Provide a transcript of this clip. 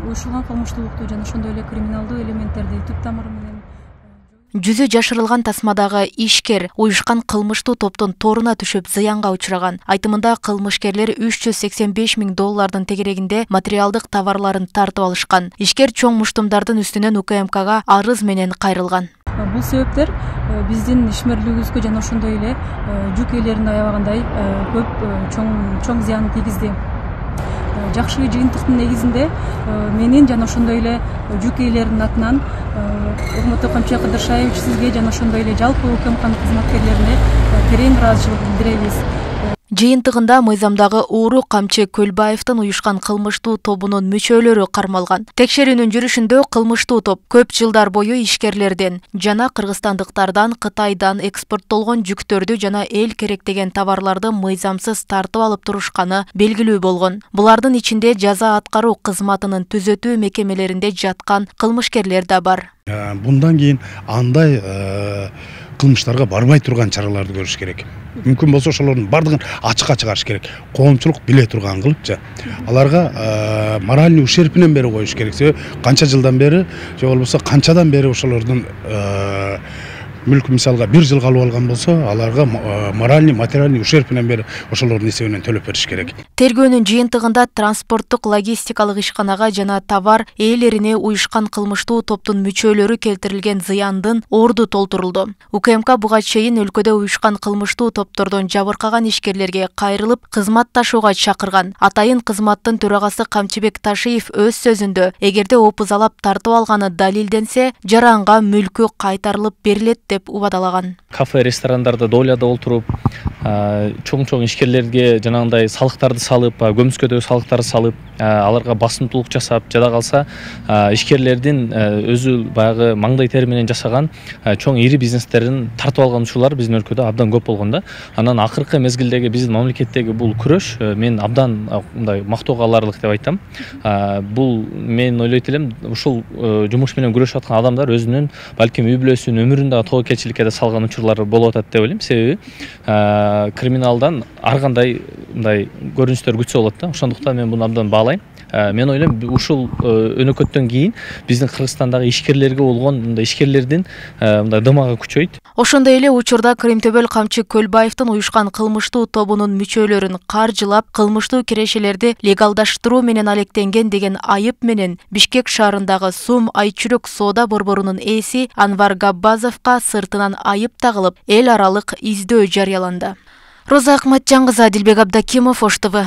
уюшулган кылмыштуулукту жана ошондой эле криминалдуу элементтерди түп тамыры менен Жүзү жашырылган тасмадагы ишкер уюшкан кылмыштуу топтун торуна түшүп зыянга учураган. Айтымында кылмышкерлер $385,000 тегерегинде материалдык товарларын тартып алышкан. Ишкер чоң муштумдардын үстүнөн УКМКга арыз менен кайрылган. Бул себептер биздин ишмерлигибизге жана ошондой эле жүк ээлерин аябагандай көп чоң зыян тийгизди. Жакшы жыйынтыктын негизинде менин жана ошондой эле жүк ээлеринин атынан урматтуу Камчы Кыдыршаевич сизге жана ошондой эле жалпы УКМКнын кызматкерлерине терең ыраазычылык билдиребиз. Жыйынтыгында мыйзамдагы ууру Камчы Көлбаевдин уюшкан кылмыштуу тобунун мүчөлөрү кармалган. Текшерүүнүн жүрүшүндө кылмыштуу топ көп жылдар бою ишкерлерден жана кыргызстандыктардан Кытайдан экспорттолгон жүктөрдү жана эл керектеген товарларды мыйзамсыз тартып алып турушканы белгилүү болгон. Булардын ичинде жаза аткаруу кызматынын түзөтүү мекемелеринде жаткан кылмышкерлер да бар. Bundan кийин андай кылмыштарга барбай турган чараларды көрүш керек. Мүмкүн болсо ошолордун бардыгын ачыкка чыгарыш керек. Коомчулук биле турган кылыпчы. Аларга моральный ущербинен бери коюш керек. Себеби канча жылдан бери, же болбосо канчадан бери ошолордун мүлк мисалга 1 жыл калып алган болсо, аларга моральный, материальный ущербинен бери ошолордун эсебинен төлөп бериш керек. Тергөөнүн жыйынтыгында транспорттук логистикалык ишканага жана товар ээлерине уюшкан кылмыштуу топтун мүчөлөрү келтирилген зыяндын орду толтурулду. УКМК буга чейин өлкөдө уюшкан кылмыштуу топтордон жабыркаган ишкерлерге кайрылып кызматташууга чакырган. Атайын кызматтын төрагасы Камчыбек Ташиев өз сөзүндө, эгерде опузалап тартып алганы далилденсе, жаранга мүлкү кайтарылып берилет деп убадалаган. Кафе, ресторандарда доляда олтуруп, чоң ишкерлерге жанагындай салыктарды салып, көмүскөдөгү салыктарды салып, аларга басымдуулук жасап, жада калса ишкерлердин өзү баягы маңдай тери менен жасаган чоң ири бизнестерин тартып алган учурлар биздин өлкөдө абдан көп болгон да. Анан акыркы мезгилдеги биздин мамлекеттеги бул күрөш мен абдан мындай мактоого аларлык деп айтам. Бул мен ойлойт элем, ушул жумуш менен күрөшүп аткан адамдар өзүнүн балким үй бүлөсүнүн өмүрүн да тобокелчиликке да салган учурлар болуп атат деп ойлойм. Себеби криминалдан ар кандай мындай көрүнүштөр күтсө болот да. Ошондуктан мен буну абдан баалайм. Мен ойлойм, ушул өнөкөттөн кийин биздин Кыргызстандагы ишкерлерге болгон мындай ишкерлердин мындай дымагы күчөйт. Ошондой эле учурда Кыримтөбөл Камчы Көлбаевдин уюшкан кылмыштуу тобунун мүчөлөрүн каржылап, кылмыштуу кирешелерди легалдаштыруу менен алектенген деген айып менен Бишкек шаарындагы Сум Айчүрөк соода борборунун ээси Анвар Габбазовго сыртынан айып тагылып, эл аралык издөө жарыяланды. Роза Акматжан кызы, Дилбек Абдакимов, Ош ТВ.